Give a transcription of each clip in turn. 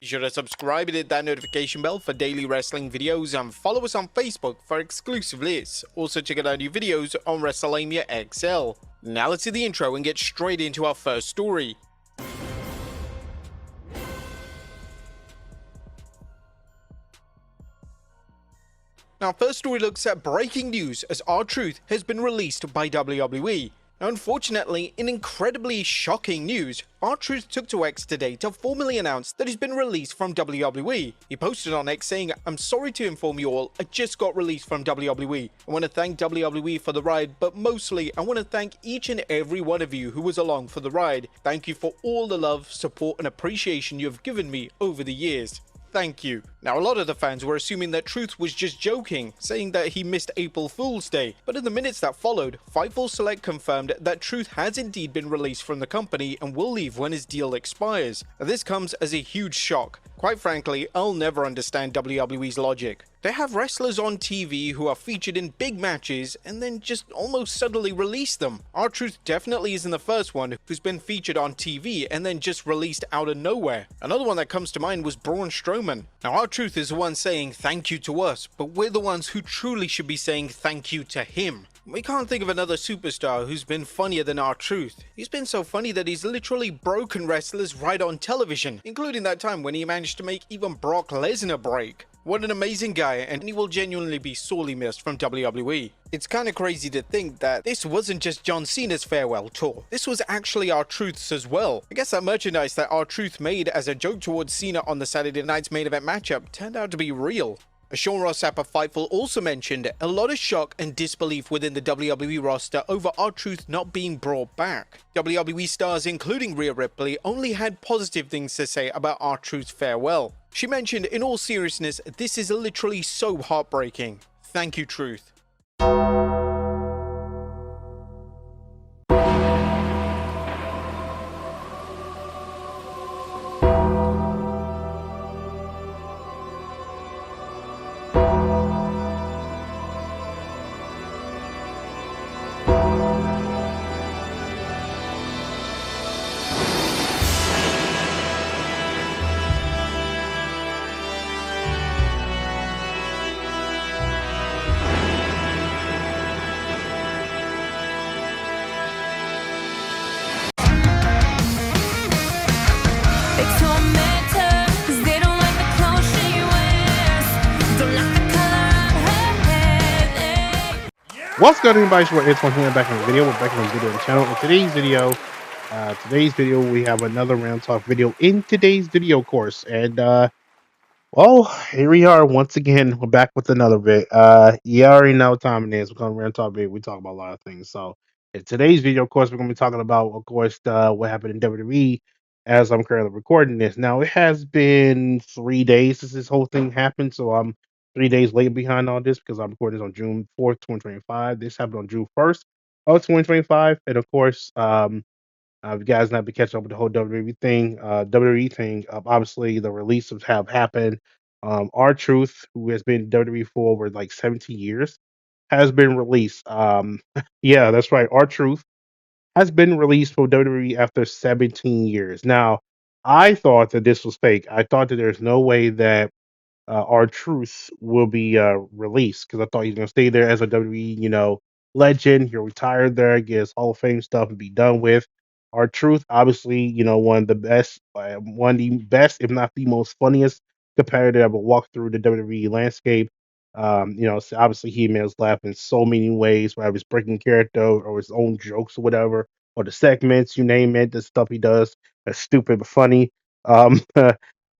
Be sure to subscribe and hit that notification bell for daily wrestling videos and follow us on Facebook for exclusive lists. Also check out our new videos on WrestleMania XL. Now let's see the intro and get straight into our first story. Now, first story looks at breaking news as R-Truth has been released by WWE. Now, unfortunately, in incredibly shocking news, R-Truth took to X today to formally announce that he's been released from WWE. He posted on X saying, "I'm sorry to inform you all, I just got released from WWE. I want to thank WWE for the ride, but mostly I want to thank each and every one of you who was along for the ride. Thank you for all the love, support and appreciation you have given me over the years. Thank you." Now, a lot of the fans were assuming that Truth was just joking, saying that he missed April Fool's Day, but in the minutes that followed, Fightful Select confirmed that Truth has indeed been released from the company and will leave when his deal expires. Now, this comes as a huge shock. Quite frankly, I'll never understand WWE's logic. They have wrestlers on TV who are featured in big matches and then just almost suddenly release them. R-Truth definitely isn't the first one who's been featured on TV and then just released out of nowhere. Another one that comes to mind was Braun Strowman. Now, R-Truth is the one saying thank you to us, but we're the ones who truly should be saying thank you to him. We can't think of another superstar who's been funnier than R-Truth. He's been so funny that he's literally broken wrestlers right on television, including that time when he managed to make even Brock Lesnar break. What an amazing guy, and he will genuinely be sorely missed from WWE. It's kinda crazy to think that this wasn't just John Cena's farewell tour, this was actually R-Truth's as well. I guess that merchandise that R-Truth made as a joke towards Cena on the Saturday night's main event matchup turned out to be real. Sean Ross Sapp of Fightful also mentioned a lot of shock and disbelief within the WWE roster over R-Truth not being brought back. WWE stars including Rhea Ripley only had positive things to say about R-Truth's farewell. She mentioned, "In all seriousness, this is literally so heartbreaking. Thank you, Truth." What's good, everybody? It's one here back in the video. We're back in the video on the channel. In today's video, we have another round talk video in today's video course. And well, here we are once again. We're back with another bit. You already know what time it is. We're going to round talk video. We talk about a lot of things. So in today's video, of course, we're going to be talking about, of course, what happened in WWE as I'm currently recording this. Now, it has been 3 days since this whole thing happened, so I'm 3 days late behind all this because I'm recording this on June 4th, 2025. This happened on June 1st of 2025, and of course, if you guys not be catching up with the whole WWE thing, obviously the releases have happened. R-Truth, who has been WWE for over like 17 years, has been released. Yeah, that's right. R-Truth has been released from WWE after 17 years. Now, I thought that this was fake. I thought that there's no way that R-Truth will be released because I thought he's gonna stay there as a WWE, legend. He'll retire there, get his Hall of Fame stuff, and be done with. R-Truth, obviously, one of the best, if not the most funniest competitor that ever walked through the WWE landscape. So obviously he made us laugh in so many ways, whether it's breaking character or his own jokes or whatever, or the segments, you name it, the stuff he does that's stupid but funny. Um,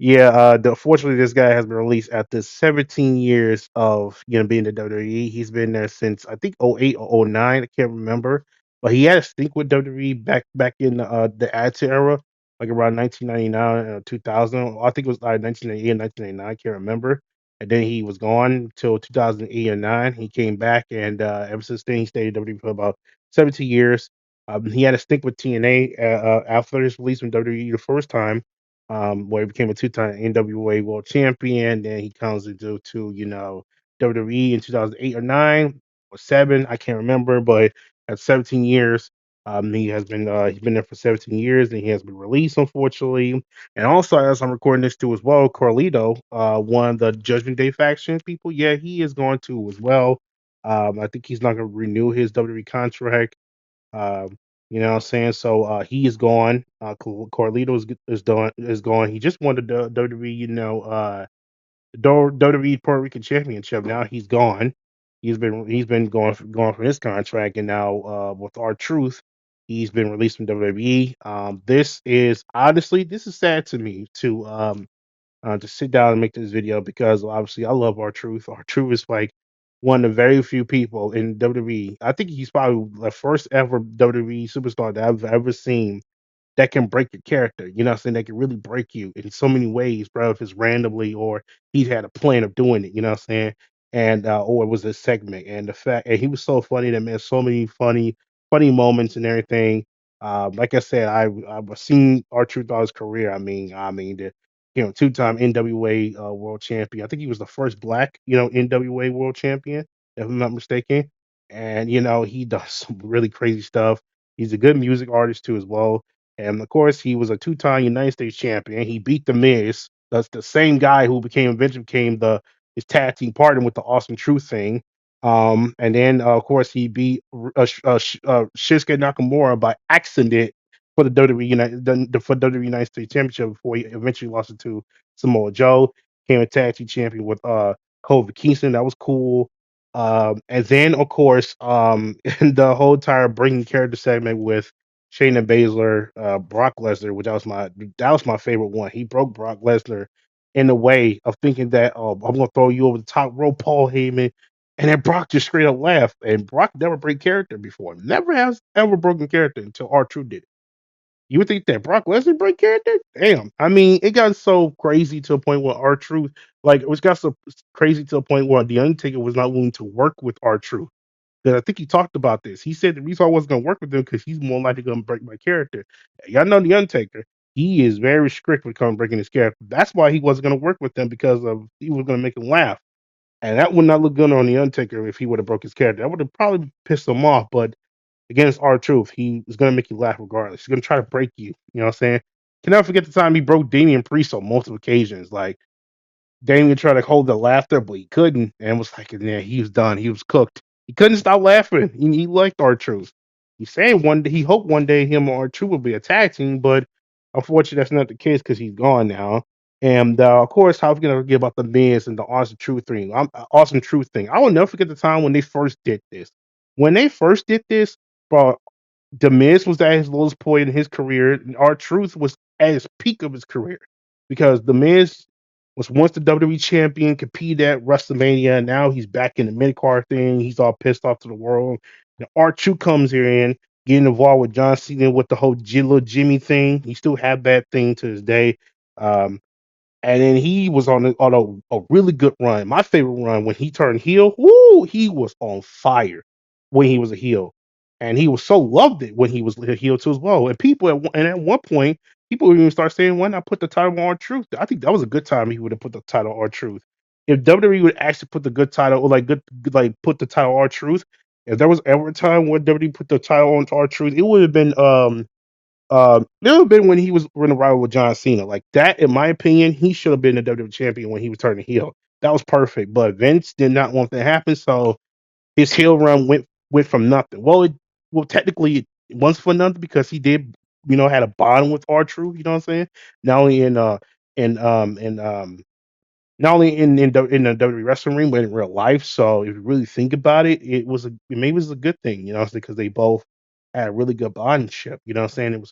Yeah, fortunately, this guy has been released after 17 years of being in WWE. He's been there since I think '08 or '09. I can't remember, but he had a stint with WWE back in the Attitude era, like around 1999 and 2000. I think it was like 1998 and 1999. I can't remember. And then he was gone until 2008 or nine. He came back, and ever since then, he stayed in WWE for about 17 years. He had a stint with TNA after his release from WWE the first time, where he became a two-time NWA World Champion. Then he comes into WWE in 2008 or nine or seven, I can't remember, but at 17 years. He's been there for 17 years, and he has been released, unfortunately. And also, as I'm recording this too as well, Carlito, one of the Judgment Day faction people, yeah, he is going to as well. I think he's not going to renew his WWE contract. Um, you know what I'm saying? So he is gone. Carlito is gone. He just won the WWE, WWE Puerto Rican Championship. Now he's gone. He's been going for his contract, and now with our truth, he's been released from WWE. This is honestly, this is sad to me to sit down and make this video, because obviously I love our truth. Our truth is like one of the very few people in WWE. I think he's probably the first ever WWE superstar that I've ever seen that can break your character. You know what I'm saying? That can really break you in so many ways, bro. If it's randomly or he had a plan of doing it, you know what I'm saying? And or it was a segment. And the fact, and he was so funny that man, so many funny moments and everything. Like I said, I've seen our Truth throughout his career. I mean the two-time NWA world champion. I think he was the first black, NWA world champion, if I'm not mistaken. And he does some really crazy stuff. He's a good music artist too as well. And of course, he was a two-time United States champion. He beat the Miz. That's the same guy who eventually became the his tag team partner with the Awesome Truth thing. And then of course he beat Shinsuke Nakamura by accident for the WWE United States Championship before he eventually lost it to Samoa Joe. Became a tag team champion with Kofi Kingston. That was cool. And then of course, the whole entire bringing character segment with Shayna Baszler, Brock Lesnar, which that was my favorite one. He broke Brock Lesnar in the way of thinking that, oh, I'm gonna throw you over the top rope, Paul Heyman, and then Brock just straight up laughed. And Brock never break character before, never has ever broken character until R-Truth did it. You would think that Brock Lesnar break character? Damn. I mean, it got so crazy to a point where R-Truth, like, it was got so crazy to a point where the Undertaker was not willing to work with R-Truth. Because I think he talked about this. He said the reason I wasn't going to work with him because he's more likely going to break my character. Y'all know the Undertaker. He is very strict when it comes to breaking his character. That's why he wasn't going to work with them, because of he was going to make him laugh, and that would not look good on the Undertaker if he would have broke his character. That would have probably pissed him off. But again, it's our truth. He is going to make you laugh regardless. He's going to try to break you. You know what I'm saying? Can never forget the time he broke Damian Priest on multiple occasions. Like, Damien tried to hold the laughter, but he couldn't, and was like, yeah, he was done. He was cooked. He couldn't stop laughing. He liked R-Truth. He's saying one day he hoped one day him or R-Truth will be a tag team, but unfortunately that's not the case because he's gone now. And of course, how we gonna forget about the Miz and the Awesome Truth thing? Awesome Truth thing. I will never forget the time when they first did this. When they first did this, bro, the Miz was at his lowest point in his career, and R-Truth was at his peak of his career, because the Miz was once the WWE champion, competed at WrestleMania. Now he's back in the mid card thing. He's all pissed off to the world. And R-Truth comes here in, getting involved with John Cena with the whole little Jimmy thing. He still have that thing to this day. Um, and then he was on a really good run. My favorite run when he turned heel. Woo, he was on fire when he was a heel, and he was so loved it when he was a heel too as well. And at one point, people would even start saying, "Why not put the title on R-Truth?" I think that was a good time he would have put the title on R-Truth. If WWE would actually put the good title, or put the title R-Truth. If there was ever a time where WWE put the title on R-Truth, it would have been it would have been when he was in a rival with John Cena. Like that, in my opinion, he should have been the WWE champion when he was turning heel. That was perfect. But Vince did not want that to happen, so his heel run went from nothing. Technically it was for nothing because he did, had a bond with R-Truth. You know what I'm saying? Not only in not only in the WWE wrestling ring, but in real life. So if you really think about it, maybe it was a good thing, because they both had a really good bondship. You know what I'm saying?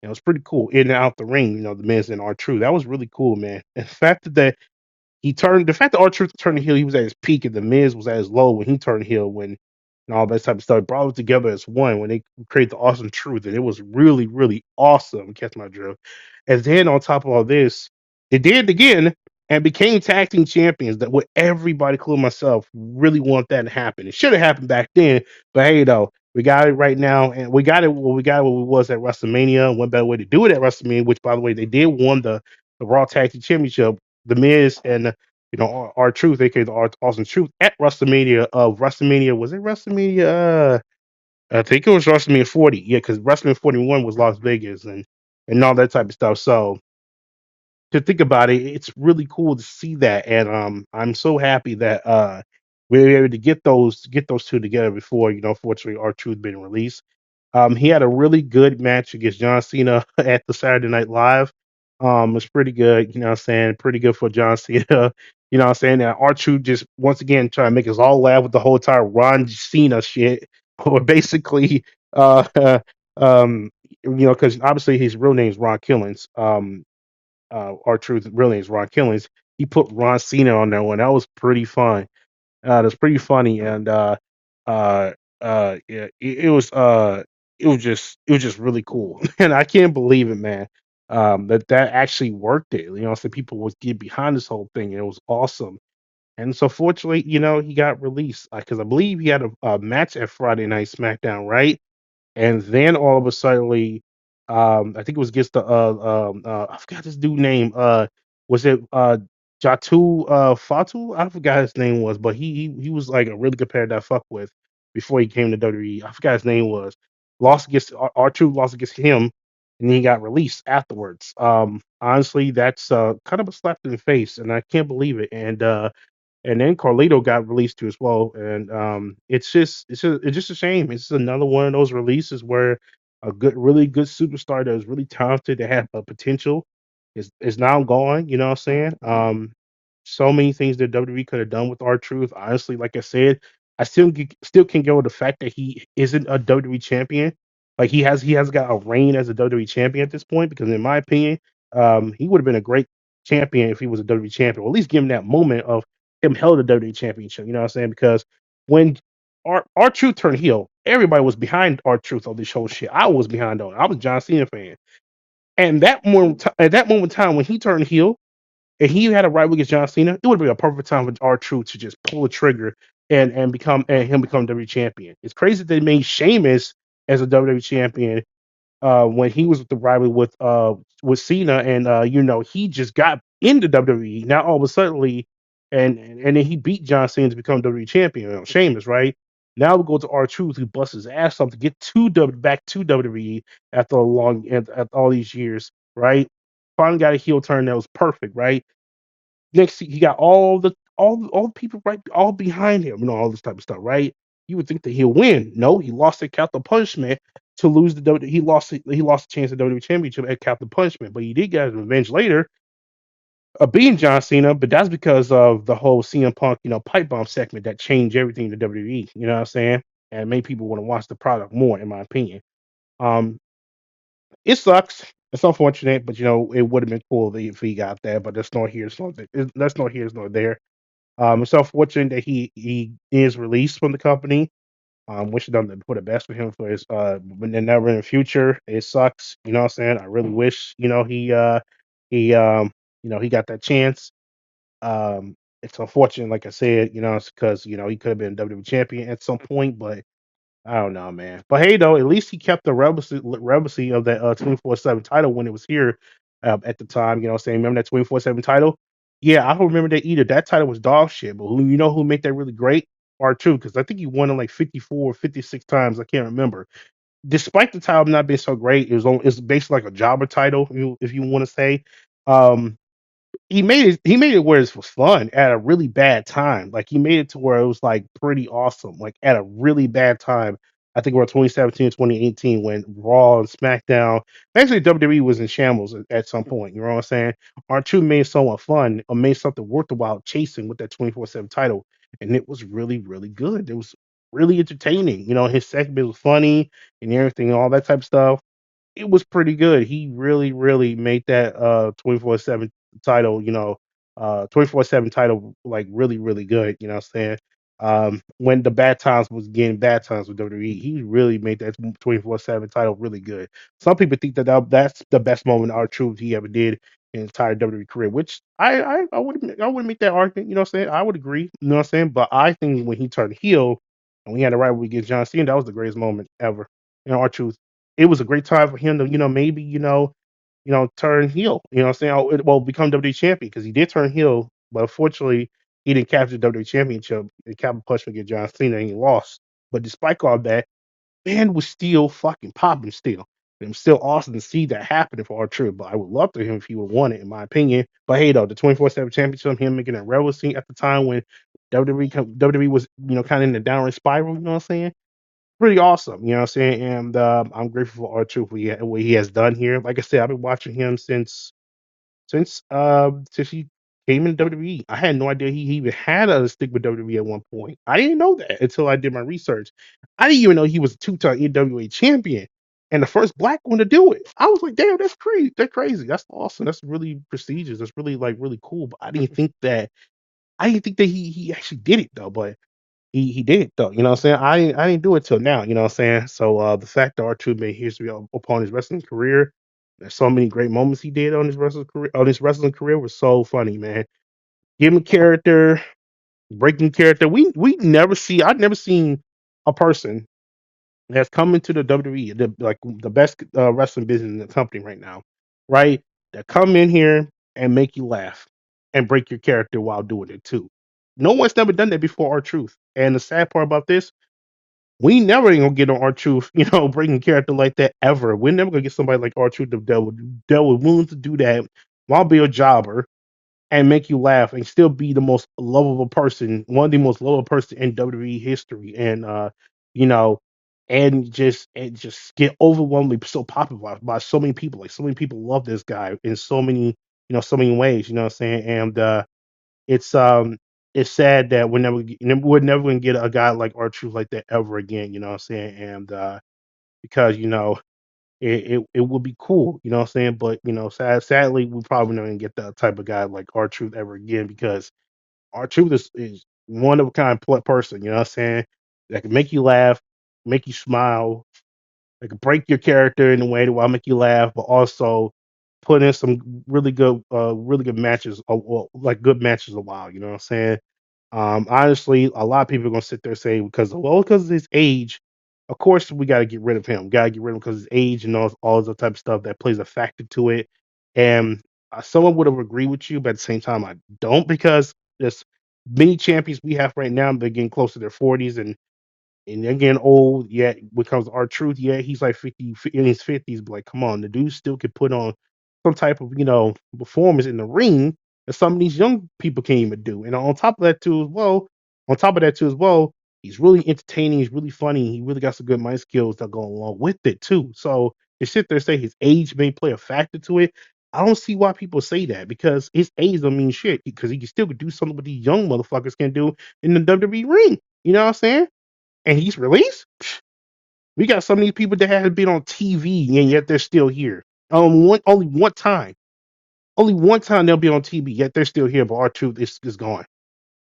It was pretty cool in and out the ring. The Miz and R-Truth. That was really cool, man. And the fact that R-Truth turned heel, he was at his peak, and the Miz was at his low when he turned heel, and all that type of stuff. Brought it together as one when they created the Awesome Truth, and it was really, really awesome. Catch my drift. And then on top of all this, they did it again and became tag team champions. That what everybody, including myself, really want that to happen. It should have happened back then, but hey, though. We got it right now, and we got it. Well, we got it. What we was at WrestleMania. One better way to do it at WrestleMania, which, by the way, they did won the Raw Tag Team Championship. The Miz and our Truth, aka the Awesome Truth, at WrestleMania. Was it WrestleMania? I think it was WrestleMania 40. Yeah, because WrestleMania 41 was Las Vegas and all that type of stuff. So to think about it, it's really cool to see that, and I'm so happy that we were able to get those two together before fortunately our truth being released. He had a really good match against John Cena at the Saturday Night Live. It was pretty good, what I'm saying, pretty good for John Cena. What I'm saying, that our truth just once again trying to make us all laugh with the whole entire Ron Cena shit, or basically, uh, um, because obviously his real name is Ron Killings. Our truth real name is Ron Killings. He put Ron Cena on that one. That was pretty fun. That's pretty funny, and uh, yeah, it was just really cool, and I can't believe it, man. That actually worked it. So people would get behind this whole thing. And it was awesome, and so fortunately, he got released because I believe he had a match at Friday Night SmackDown, right? And then all of a sudden, I think it was against the I forgot this dude name. Was it Jatu Fatu? I forgot his name was, but he was like a really good player that I fuck with before he came to WWE. I forgot his name was. Lost against R2, lost against him, and then he got released afterwards. Honestly, that's kind of a slap in the face, and I can't believe it. And then Carlito got released too as well. And it's just a shame. It's another one of those releases where a really good superstar that is really talented, that had a potential, is now gone. You know what I'm saying? So many things that WWE could have done with our truth. Honestly, like I said, I still can go with the fact that he isn't a WWE champion. Like he has got a reign as a WWE champion at this point, because in my opinion, he would have been a great champion if he was a WWE champion, or at least give him that moment of him held the WWE championship. You know what I'm saying? Because when our truth turned heel, everybody was behind our truth on this whole shit. I was behind on it. I was a John Cena fan. And at that moment in time when he turned heel and he had a rival against John Cena, it would be a perfect time for our truth to just pull the trigger and him become WWE champion. It's crazy that they made Sheamus as a WWE champion when he was with the rivalry with Cena, and he just got into WWE. Now all of a sudden, and then he beat John Cena to become WWE champion. Sheamus, right? Now we go to R Truth, who busts his ass off to get back to WWE after after all these years, right? Finally got a heel turn that was perfect, right? Next, he got all the people right all behind him, all this type of stuff, right? You would think that he'll win. No, he lost at Capital Punishment to lose the he lost the chance at WWE Championship at Capital Punishment, but he did get his revenge later beating John Cena, but that's because of the whole CM Punk, pipe bomb segment that changed everything to WWE. You know what I'm saying? And made people want to watch the product more, in my opinion. Um, it sucks. It's unfortunate, but it would have been cool if he got there. But that's not here, it's not there. It's unfortunate that he is released from the company. Wishing them for the best for him for his but then never in the future. It sucks, you know what I'm saying? I really wish, he he got that chance. It's unfortunate, like I said, it's because he could have been WWE champion at some point, but I don't know, man. But hey, though, at least he kept the relevancy of that 24/7 title when it was here at the time. You know what I'm saying? Remember that 24/7 title? Yeah, I don't remember that either. That title was dog shit. But who made that really great? R2, because I think he won it like 54 or 56 times. I can't remember. Despite the title not being so great, it's basically like a jobber title, if you want to say. Um, he made it where it was fun at a really bad time. Like he made it to where it was like pretty awesome. Like at a really bad time. I think around 2017 and 2018 when Raw and SmackDown, basically WWE was in shambles at some point. You know what I'm saying? R2 made somewhat fun or made something worthwhile chasing with that 24/7 title. And it was really, really good. It was really entertaining. His segment was funny and everything, all that type of stuff. It was pretty good. He really, really made that 24/7 title, 24/7 title like really, really good. You know what I'm saying? When the bad times was getting bad times with WWE, he really made that 24/7 title really good. Some people think that's the best moment our truth he ever did in his entire WWE career, which I would make that argument. You know what I'm saying? I would agree. You know what I'm saying? But I think when he turned heel and we had a rivalry against John Cena, that was the greatest moment ever. Our truth, it was a great time for him to, maybe, turn heel. You know what I'm saying? Well, become WWE champion because he did turn heel, but unfortunately, he didn't capture the WWE championship in Capital Punishment against John Cena and he lost. But despite all that, man was still fucking popping still. And it's still awesome to see that happening for our trip. But I would love to him if he would have won it, in my opinion. But hey, though, the 24/7 championship, him making a rebel scene at the time when WWE was, kind of in the downward spiral, you know what I'm saying? Pretty awesome, you know what I'm saying? And I'm grateful for our truth what he has done here. Like I said, I've been watching him since he came in WWE. I had no idea he even had a stick with WWE at one point. I didn't know that until I did my research. I didn't even know he was a two-time NWA champion and the first black one to do it. I was like, damn, that's crazy. That's crazy. That's awesome. That's really prestigious. That's really really cool. But I didn't think that he actually did it though. But he did it though. You know what I'm saying? I didn't do it till now. You know what I'm saying? So the fact that R2 made history upon his wrestling career, there's so many great moments he did on his wrestling career was so funny, man. Give him character, breaking character. We never see. I've never seen a person that's come into the WWE, like the best wrestling business in the company right now, right? That come in here and make you laugh and break your character while doing it too. No one's never done that before. Our truth. And the sad part about this, we never ain't gonna get on our truth, breaking character like that ever. We're never gonna get somebody like our truth that would willing to do that while be a jobber and make you laugh and still be the most lovable person, one of the most lovable person in WWE history, and you know, and just get overwhelmingly so popular by so many people. Like so many people love this guy in so many ways. You know what I'm saying? And it's um it's sad that we're never gonna get a guy like R Truth like that ever again. You know what I'm saying? And because it would be cool, you know what I'm saying? But sadly, we probably not gonna get that type of guy like R Truth ever again because R Truth is one of a kind person, you know what I'm saying? That can make you laugh, make you smile, that can break your character in a way that will make you laugh, but also put in some really good matches, or like good matches a while. You know what I'm saying? Honestly, a lot of people are gonna sit there and say because of his age, of course we got to get rid of him. Got to get rid of him because his age and all the type of stuff that plays a factor to it. And someone would have agreed with you, but at the same time, I don't because there's many champions we have right now. They're getting close to their 40s and they're getting old. Yet becomes our truth. Yeah, he's like 50 in his 50s. But like, come on, the dude still could put on some type of performance in the ring that some of these young people can't even do. And on top of that too as well, he's really entertaining. He's really funny. He really got some good mind skills that go along with it too. So to sit there and say his age may play a factor to it, I don't see why people say that because his age don't mean shit because he can still do something what these young motherfuckers can do in the WWE ring. You know what I'm saying? And he's released. We got some of these people that have been on TV and yet they're still here. Only one time. Only one time they'll be on TV, yet they're still here, but our truth is gone.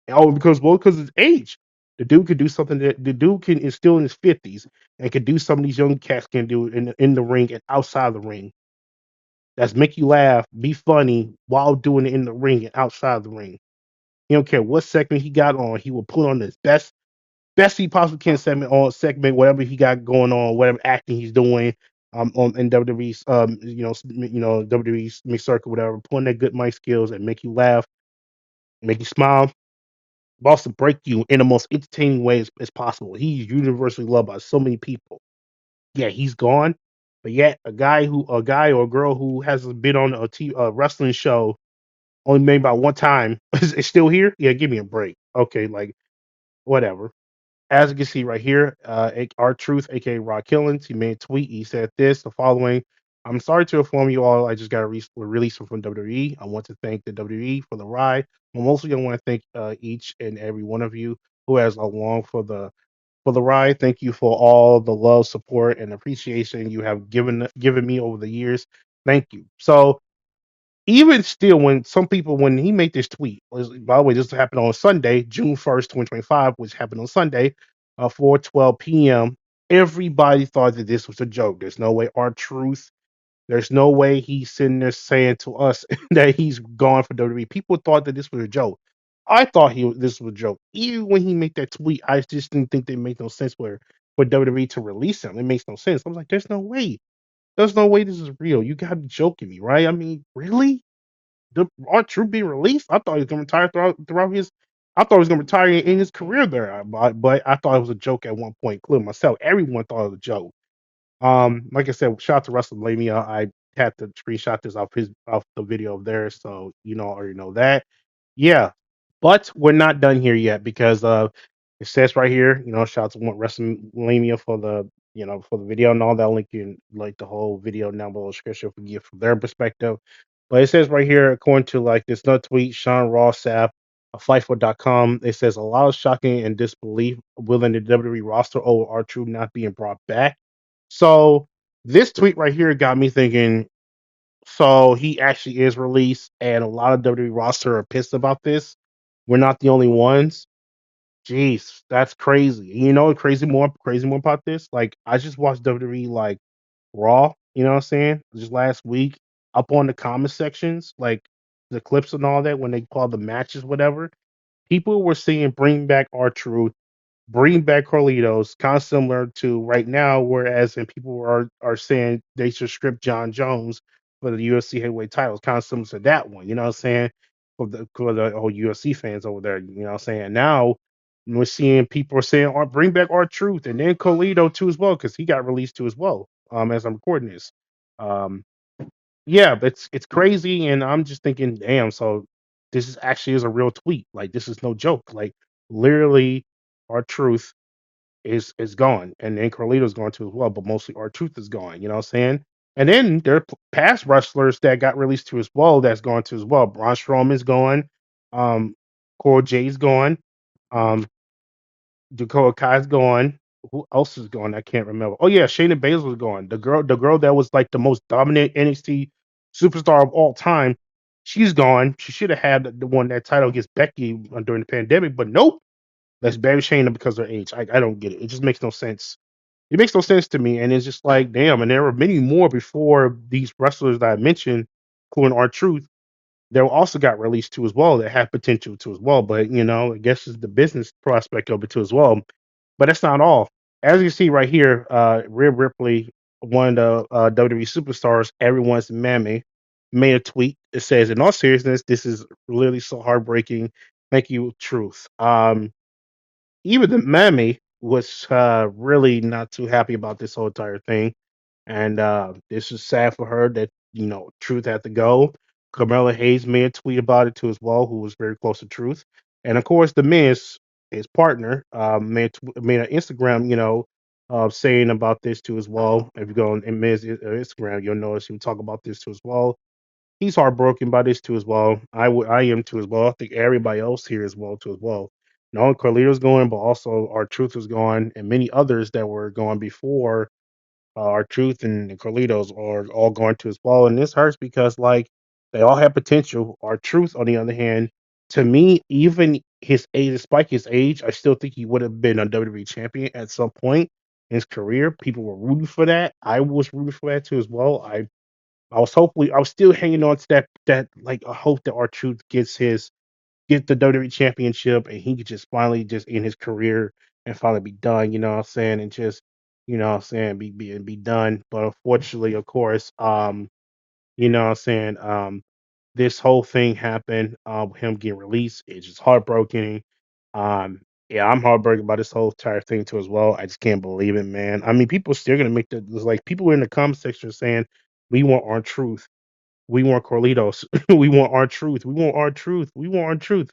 Oh, because of his age. The dude could do something that the dude is still in his 50s and can do something these young cats can do in the ring and outside the ring. That's make you laugh, be funny while doing it in the ring and outside the ring. He don't care what segment he got on, he will put on his best he possibly can segment whatever he got going on, whatever acting he's doing on in WWE's WWE's mixed circle, whatever, put on that good mic skills and make you laugh, make you smile, but also break you in the most entertaining way as possible. He's universally loved by so many people. Yeah, he's gone, but yet a guy or a girl who hasn't been on a wrestling show only made by one time is still here. Yeah, give me a break. Okay, like whatever. As you can see right here, our truth, aka Rod Killens, he made a tweet. He said the following. I'm sorry to inform you all. I just got a release from WWE. I want to thank the WWE for the ride. But mostly, I want to thank each and every one of you who has along for the ride. Thank you for all the love, support, and appreciation you have given me over the years. Thank you. So even still, when he made this tweet, by the way, this happened on Sunday, June 1st, 2025, which happened on Sunday, 4:12 p.m. Everybody thought that this was a joke. There's no way our truth. There's no way he's sitting there saying to us that he's gone for WWE. People thought that this was a joke. I thought this was a joke. Even when he made that tweet, I just didn't think it made no sense for WWE to release him. It makes no sense. I was like, there's no way. There's no way this is real. You gotta be joking me, right? I mean, really? R Truth being released? I thought he was gonna retire throughout his. I thought he was gonna retire in his career there, but I thought it was a joke at one point, including myself. Everyone thought it was a joke. Like I said, shout out to WrestleMania. I had to screenshot this off the video of theirs, so already know that. Yeah, but we're not done here yet because it says right here, shout out to WrestleMania for the for the video and all that. I'll link you like the whole video down below description for you from their perspective. But it says right here, according to like this nut tweet, Sean Ross Sapp of Fightful.com, it says a lot of shocking and disbelief within the WWE roster over R-Truth not being brought back. So this tweet right here got me thinking. So he actually is released, and a lot of WWE roster are pissed about this. We're not the only ones. Jeez, that's crazy. Crazy more about this. Like I just watched WWE like Raw. You know what I'm saying? Just last week, up on the comment sections, like the clips and all that when they call the matches, whatever. People were saying bring back R Truth, bring back Carlitos, kind of similar to right now. Whereas and people are saying they should strip John Jones for the UFC heavyweight titles, kind of similar to that one. You know what I'm saying? For the whole UFC fans over there. You know what I'm saying? Now we're seeing people are saying, bring back our truth, and then Carlito too as well because he got released too as well. As I'm recording this. Um, yeah, but it's crazy, and I'm just thinking, damn. So this is actually is a real tweet. Like this is no joke. Like literally, our truth is gone, and then Carlito's gone too as well. But mostly our truth is gone. You know what I'm saying? And then there are past wrestlers that got released too as well. That's gone too as well. Braun Strowman's gone. Cora Jay's gone. Um, Dakota Kai's gone. Who else is gone? I can't remember. Oh yeah, Shayna Baszler's gone. The girl that was like the most dominant NXT superstar of all time. She's gone. She should have had the one that title against Becky during the pandemic, but nope. Let's bury Shayna because of her age. I don't get it. It just makes no sense. It makes no sense to me, and it's just like damn. And there were many more before these wrestlers that I mentioned, including R Truth. They also got released too as well that have potential too as well. But I guess it's the business prospect of it too as well. But that's not all. As you see right here, Rhea Ripley, one of the WWE superstars, everyone's mammy, made a tweet. It says, "In all seriousness, this is really so heartbreaking. Thank you, Truth." Even the mammy was really not too happy about this whole entire thing, and this is sad for her that Truth had to go. Carmella Hayes made a tweet about it too as well, who was very close to Truth, and of course the Miz, his partner, made an Instagram, saying about this too as well. If you go on Miz Instagram, you'll notice him talk about this too as well. He's heartbroken by this too as well. I am too as well. I think everybody else here as well too as well. Not only Carlito's going, but also our Truth is going, and many others that were going before our Truth and Carlitos are all going to as well. And this hurts because like they all have potential. Our Truth, on the other hand, to me, even his age, despite his age, I still think he would have been a WWE champion at some point in his career. People were rooting for that. I was rooting for that too as well. I was still hanging on to that like I hope that our Truth get the WWE championship and he could just finally just end his career and finally be done, you know what I'm saying, and just be done. But unfortunately, of course, what I'm saying, this whole thing happened, him getting released. It's just heartbroken. Yeah, I'm heartbroken about this whole entire thing too as well. I just can't believe it, man. I mean, people still gonna make like people in the comment section saying we want our truth. We want Carlitos. We want our truth. We want our truth. We want our truth.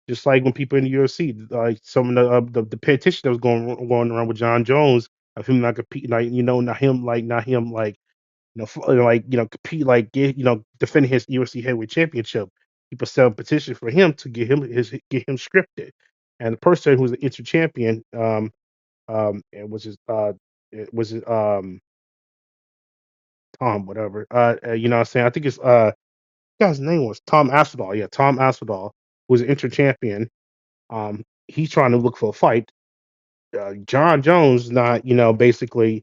Just like when people in the UFC, like some of the petition that was going around with John Jones of him not compete, like not him like compete like defending his UFC heavyweight championship. People sell a petition for him to get him scripted, and the person who's the inter champion, it was his Tom whatever, what I'm saying, I think it's guy's name was Tom Aspinall. Yeah, Tom Aspinall was an inter champion. He's trying to look for a fight. John Jones not, basically,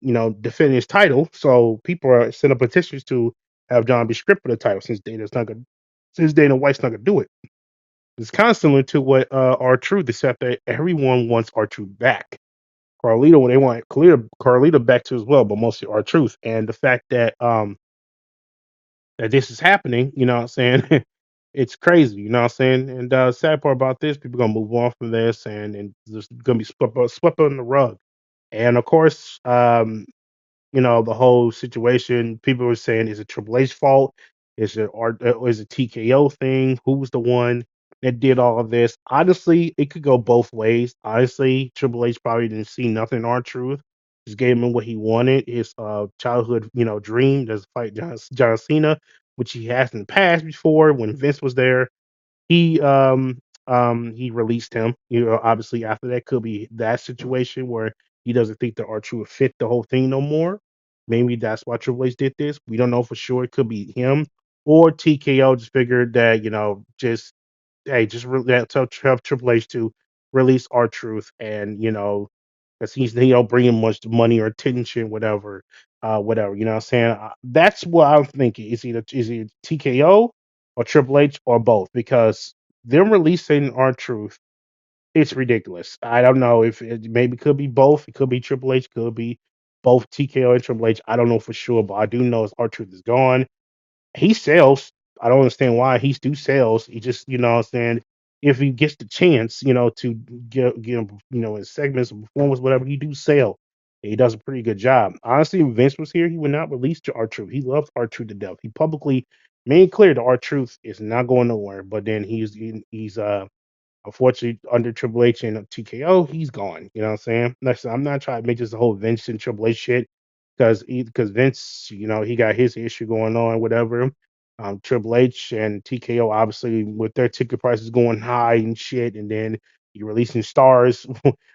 defending his title. So people are sending petitions to have John be stripped of the title since Dana White's not gonna do it. It's kind of similar to what R Truth, except that everyone wants R Truth back. Carlito, when they want Carlito back too as well, but mostly R Truth. And the fact that this is happening, you know what I'm saying? It's crazy, you know what I'm saying? And sad part about this, people gonna move on from this, and just gonna be swept under the rug. And of course, the whole situation, people were saying, is it Triple H's fault? Is it TKO thing? Who was the one that did all of this? Honestly, it could go both ways. Honestly, Triple H probably didn't see nothing in our truth. Just gave him what he wanted, his childhood, dream, to fight John Cena, which he has in the past before when Vince was there. He released him. Obviously after that could be that situation where he doesn't think that R-Truth would fit the whole thing no more. Maybe that's why Triple H did this. We don't know for sure. It could be him or TKO just figured that, just hey, just tell Triple H to release R-Truth, and because he's bringing much money or attention, whatever. You know what I'm saying? That's what I'm thinking. Is either TKO or Triple H or both, because them releasing R-Truth, it's ridiculous. I don't know if it maybe could be both. It could be Triple H, could be both TKO and Triple H. I don't know for sure, but I do know R-Truth is gone. He sells. I don't understand why he do sales. He just, what I'm saying, if he gets the chance, to get him, in segments and performance, whatever, he do sell. He does a pretty good job. Honestly, if Vince was here, he would not release to R Truth. He loves R Truth to death. He publicly made clear that R Truth is not going nowhere. But then he's unfortunately, under Triple H and TKO, he's gone. You know what I'm saying? Listen, I'm not trying to make this the whole Vince and Triple H shit, because Vince, he got his issue going on, whatever. Triple H and TKO, obviously, with their ticket prices going high and shit, and then you're releasing stars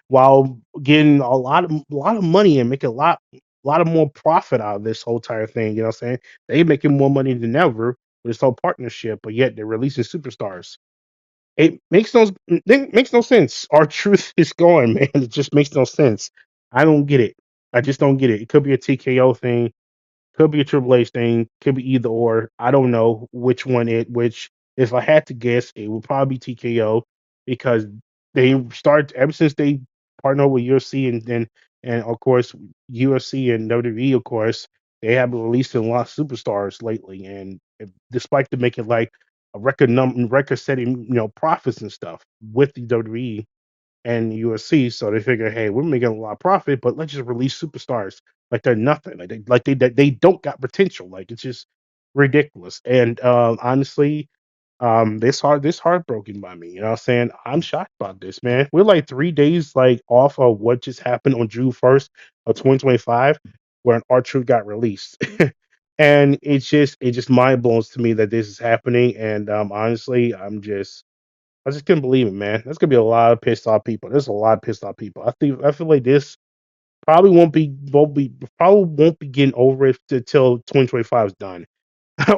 while getting a lot of money and making a lot of more profit out of this whole entire thing. You know what I'm saying? They making more money than ever with this whole partnership, but yet they're releasing superstars. It makes no sense. Our truth is gone, man. It just makes no sense. I don't get it. I just don't get it. It could be a TKO thing, could be a Triple H thing, could be either or. I don't know which one which if I had to guess, it would probably be TKO, because they start ever since they partner with UFC, and of course UFC and WWE, of course, they have been releasing a lot of superstars lately, and despite them making like a record setting, profits and stuff with the WWE and UFC. So they figure, hey, we're making a lot of profit, but let's just release superstars like they're nothing, like they don't got potential. Like it's just ridiculous. And honestly, this heartbroken by me. You know what I'm saying? I'm shocked about this, man. We're like 3 days like off of what just happened on June 1st of 2025, where an R-Truth got released. And it just mind blows to me that this is happening. And honestly, I just couldn't believe it, man. There's gonna be a lot of pissed off people. There's a lot of pissed off people. I feel like this probably won't be getting over it until 2025 is done,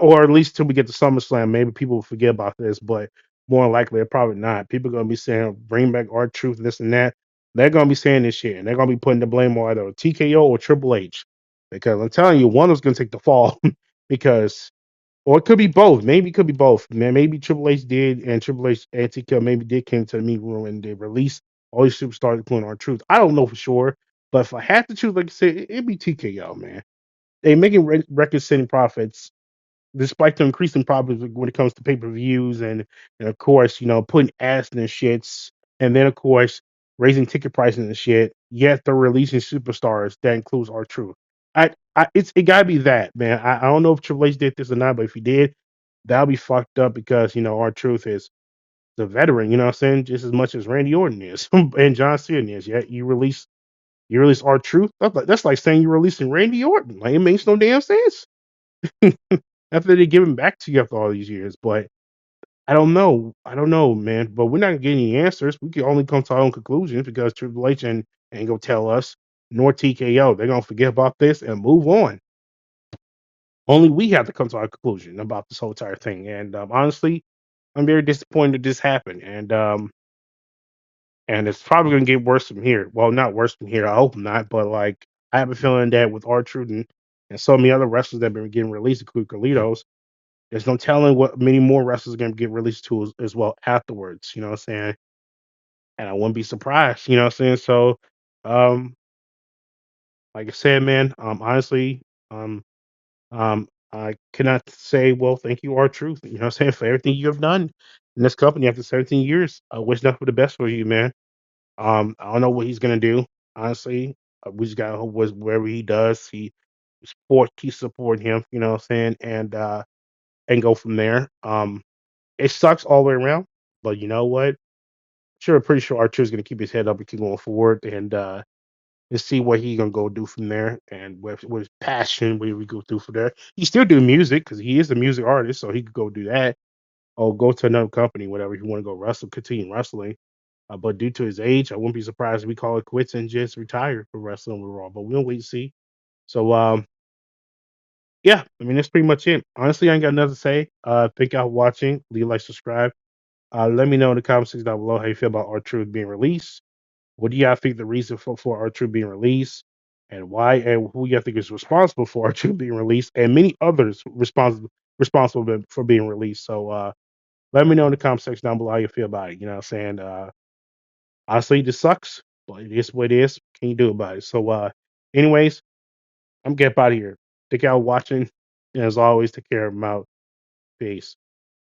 or at least till we get to SummerSlam. Maybe people will forget about this, but more likely, they're probably not. People are gonna be saying, "Bring back our truth," this and that. They're gonna be saying this shit, and they're gonna be putting the blame on either TKO or Triple H, because I'm telling you, one of them's gonna take the fall, because or it could be both. Maybe it could be both. Man, maybe Triple H did, and Triple H and TKO maybe did came to the meeting room and they released all these superstars, including our truth. I don't know for sure, but if I had to choose, like I said, it'd be TKO, man. They making record-setting profits, despite the increasing profits when it comes to pay-per-views, and of course, putting ads in the shits, and then of course raising ticket prices and shit. Yet they're releasing superstars that includes our truth. It gotta be that, man. I don't know if Triple H did this or not, but if he did, that'll be fucked up, because our truth is the veteran. You know what I'm saying? Just as much as Randy Orton is and John Cena is. Yet you release our truth. That's like saying you're releasing Randy Orton. Like, it makes no damn sense. After they give him back to you after all these years, but I don't know. I don't know, man. But we're not getting any answers. We can only come to our own conclusions, because Triple H ain't gonna tell us, nor TKO. They're gonna forget about this and move on. Only we have to come to our conclusion about this whole entire thing. And honestly, I'm very disappointed this happened. And it's probably gonna get worse from here. Well, not worse from here. I hope not. But like, I have a feeling that with R-Truth and so many other wrestlers that have been getting released, including Carlitos, there's no telling what many more wrestlers are going to get released to as well afterwards. You know what I'm saying? And I wouldn't be surprised. You know what I'm saying? So, um, like I said, man, honestly, um, I cannot say, well, thank you, our truth. You know what I'm saying? For everything you have done in this company after 17 years. I wish nothing but the best for you, man. I don't know what he's gonna do, honestly. We just gotta hope wherever he does, keep supporting him, you know what I'm saying, and go from there. It sucks all the way around, but you know what? Sure, pretty sure Archer's gonna keep his head up and keep going forward and see what he gonna go do from there and with his passion, where we go through from there. He still do music because he is a music artist, so he could go do that or go to another company, whatever he want to go wrestle, continue wrestling. But due to his age, I wouldn't be surprised if we call it quits and just retire from wrestling with Raw. But we'll wait and see. So yeah, I mean that's pretty much it. Honestly, I ain't got nothing to say. Thank y'all for watching. Leave, like, subscribe. Let me know in the comment section down below how you feel about our truth being released. What do y'all think the reason for our truth being released, and why, and who y'all think is responsible for our truth being released, and many others responsible for being released. So let me know in the comment section down below how you feel about it. You know what I'm saying? Honestly, this sucks, but it is what it is. Can you do about it? So anyways, I'm getting out of here. Thank y'all for watching. And as always, take care of them out. Peace.